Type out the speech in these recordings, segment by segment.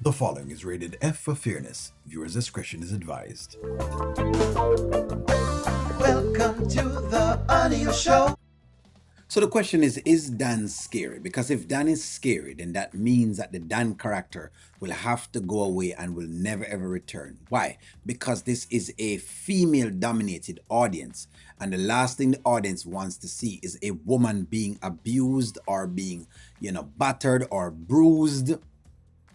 The following is rated F for fairness. Viewers' discretion is advised. Welcome to the audio show. So the question is Dan scary? Because if Dan is scary, then that means that the Dan character will have to go away and will never ever return. Why? Because this is a female dominated audience. And the last thing the audience wants to see is a woman being abused or being, battered or bruised,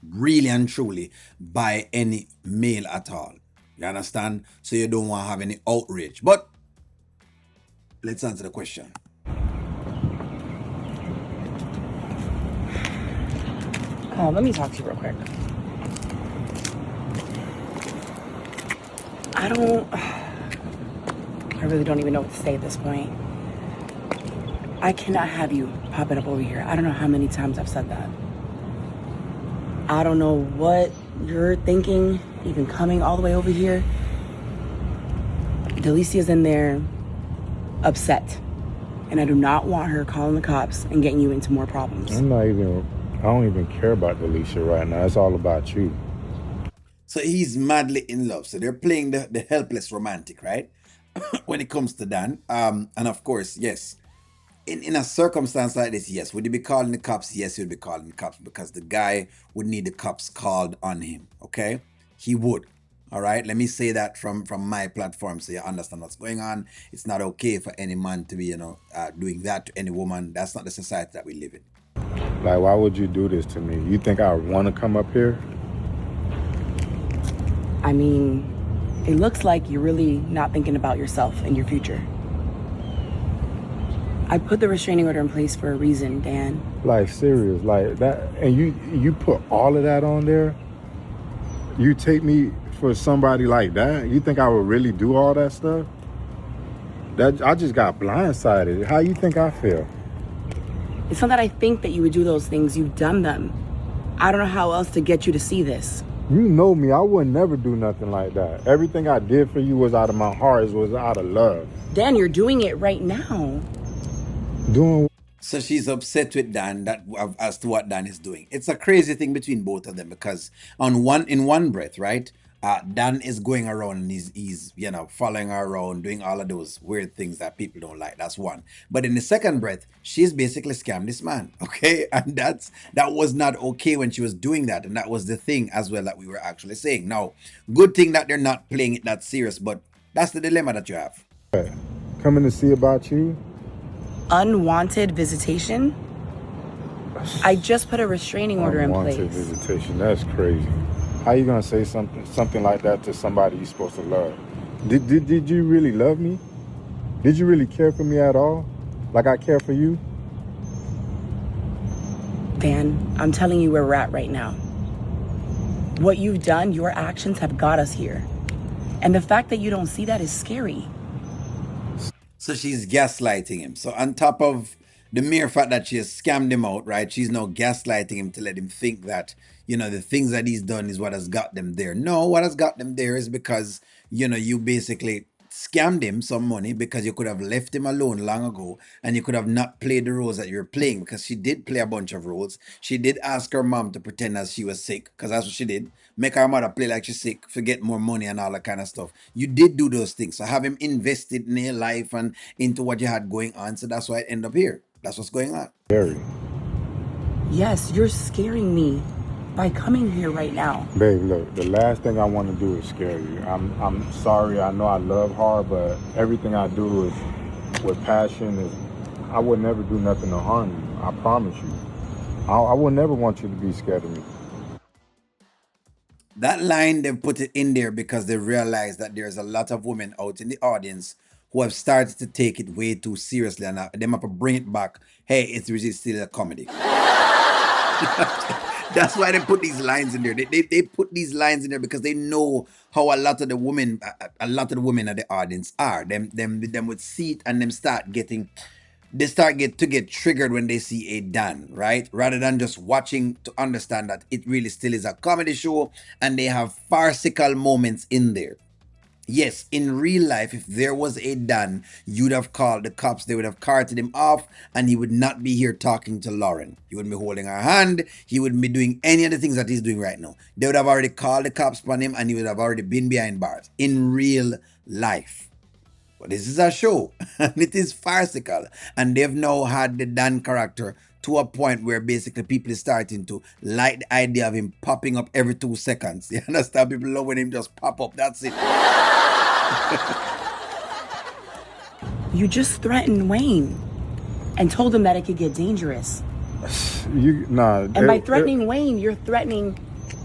really and truly, by any male at all. You understand? So you don't want to have any outrage. But let's answer the question. Let me talk to you real quick. I really don't even know what to say at this point. I cannot have you popping up over here. I don't know how many times I've said that. I don't know what you're thinking, even coming all the way over here. Delicia's in there upset. And I do not want her calling the cops and getting you into more problems. I don't even care about Delicia right now. It's all about you. So he's madly in love. So they're playing the helpless romantic, right? When it comes to Dan. And of course, yes. In a circumstance like this, yes. Would you be calling the cops? Yes, you'd be calling the cops because the guy would need the cops called on him. Okay? He would. All right. Let me say that from my platform so you understand what's going on. It's not okay for any man to be, doing that to any woman. That's not the society that we live in. Like, why would you do this to me? You think I want to come up here? I mean, it looks like you're really not thinking about yourself and your future. I put the restraining order in place for a reason, Dan. Like, serious, like that. And you put all of that on there? You take me for somebody like that? You think I would really do all that stuff? That I just got blindsided. How you think I feel? It's not that I think that you would do those things. You've done them. I don't know how else to get you to see this. You know me. I would never do nothing like that. Everything I did for you was out of my heart. It was out of love. Dan, you're doing it right now. So she's upset with Dan as to what Dan is doing. It's a crazy thing between both of them because in one breath, right? Dan is going around and he's following her around, doing all of those weird things that people don't like. That's one. But in the second breath, she's basically scammed this man. Okay, and that was not okay when she was doing that, and that was the thing as well that we were actually saying. Now, good thing that they're not playing it that serious, but that's the dilemma that you have. Coming to see about you. Unwanted visitation? I just put a restraining order in place. Unwanted visitation, that's crazy. How you gonna say something like that to somebody you're supposed to love? Did you really love me? Did you really care for me at all? Like I care for you? Dan, I'm telling you where we're at right now. What you've done, your actions have got us here. And the fact that you don't see that is scary. So she's gaslighting him. So on top of the mere fact that she has scammed him out, right? She's now gaslighting him to let him think that, the things that he's done is what has got them there. No, what has got them there is because, you basically scammed him some money because you could have left him alone long ago and you could have not played the roles that you're playing because she did play a bunch of roles. She did ask her mom to pretend as she was sick because that's what she did. Make her mother play like she's sick, forget more money and all that kind of stuff. You did do those things. So have him invested in your life and into what you had going on. So that's why I end up here. That's what's going on. Scary. Yes, you're scaring me by coming here right now. Babe, look, the last thing I want to do is scare you. I'm sorry. I know I love hard, but everything I do is with passion. I would never do nothing to harm you. I promise you. I would never want you to be scared of me. That line, they put it in there because they realize that there's a lot of women out in the audience who have started to take it way too seriously and them have to bring it back. Hey, it's really still a comedy. That's why they put these lines in there. They put these lines in there because they know how a lot of the women at the audience are. Them would see it and them get triggered when they see a Dan, right? Rather than just watching to understand that it really still is a comedy show and they have farcical moments in there. Yes, in real life, if there was a Dan, you'd have called the cops, they would have carted him off, and he would not be here talking to Lauren. He wouldn't be holding her hand, he wouldn't be doing any of the things that he's doing right now. They would have already called the cops upon him, and he would have already been behind bars in real life. But this is a show, and it is farcical. And they've now had the Dan character to a point where basically people is starting to like the idea of him popping up every 2 seconds. You understand? People love when him just pop up. That's it. You just threatened Wayne and told him that it could get dangerous. And by threatening Wayne, you're threatening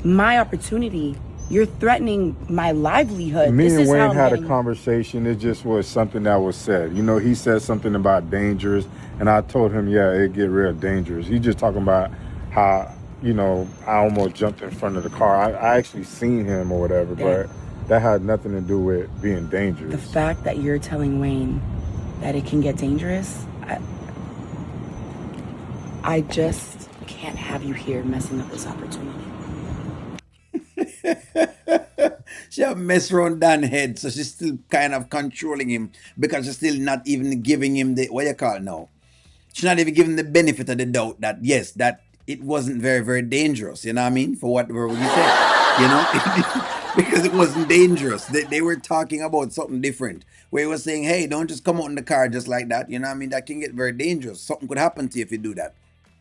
my opportunity. You're threatening my livelihood. Me and Wayne had a conversation. It just was something that was said. You know, he said something about dangerous, and I told him, yeah, it get real dangerous. He just talking about how, you know, I almost jumped in front of the car. I actually seen him or whatever, but that had nothing to do with being dangerous. The fact that you're telling Wayne that it can get dangerous, I just can't have you here messing up this opportunity. She have messed around Dan head, so she's still kind of controlling him because she's still not even giving him the, what you call it now? She's not even giving the benefit of the doubt that yes, that it wasn't very, very dangerous. You know what I mean? For whatever you said, you know, because it wasn't dangerous. They were talking about something different. Where he was saying, "Hey, don't just come out in the car just like that." You know what I mean? That can get very dangerous. Something could happen to you if you do that.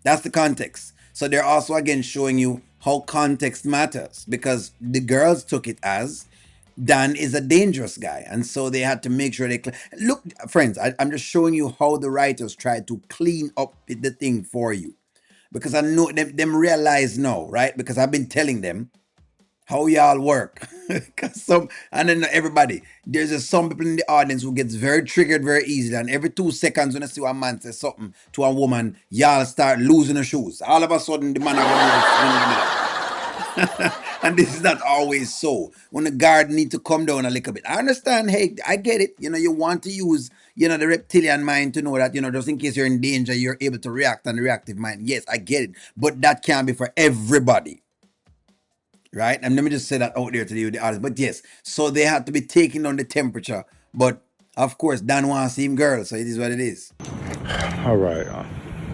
That's the context. So they're also again showing you how context matters because the girls took it as Dan is a dangerous guy, and so they had to make sure they look, friends. I'm just showing you how the writers tried to clean up the thing for you, because I know them realize now, right? Because I've been telling them how y'all work. Cause some and then everybody, there's just some people in the audience who gets very triggered very easily, and every 2 seconds when I see one man say something to a woman, y'all start losing their shoes. All of a sudden, the man are gonna and this is not always so. When the guard need to come down a little bit. I understand, hey, I get it. You know, you want to use, you know, the reptilian mind to know that, you know, just in case you're in danger, you're able to react on the reactive mind. Yes, I get it. But that can't be for everybody. Right? And let me just say that out there to you, the audience. But yes, so they had to be taking down the temperature. But of course, Dan wants to see him girl, so it is what it is. All right.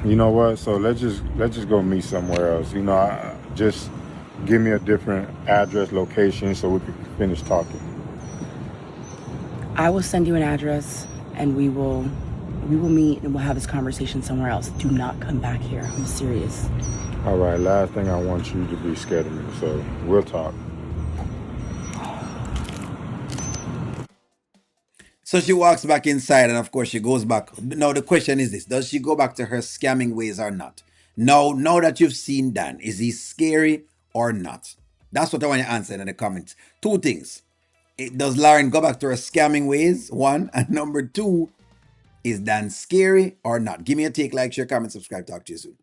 You know what? So let's just go meet somewhere else. You know, just give me a different address, location, so we can finish talking. I will send you an address, and we will meet, and we'll have this conversation somewhere else. Do not come back here. I'm serious. All right. Last thing, I want you to be scared of me, so we'll talk. So she walks back inside, and of course she goes back. Now the question is this: does she go back to her scamming ways or not? Now that you've seen Dan, is he scary or not? That's what I want you to answer in the comments. Two things: does Lauren go back to her scamming ways? One, and number two, is Dan scary or not? Give me a take, like, share, comment, subscribe. Talk to you soon.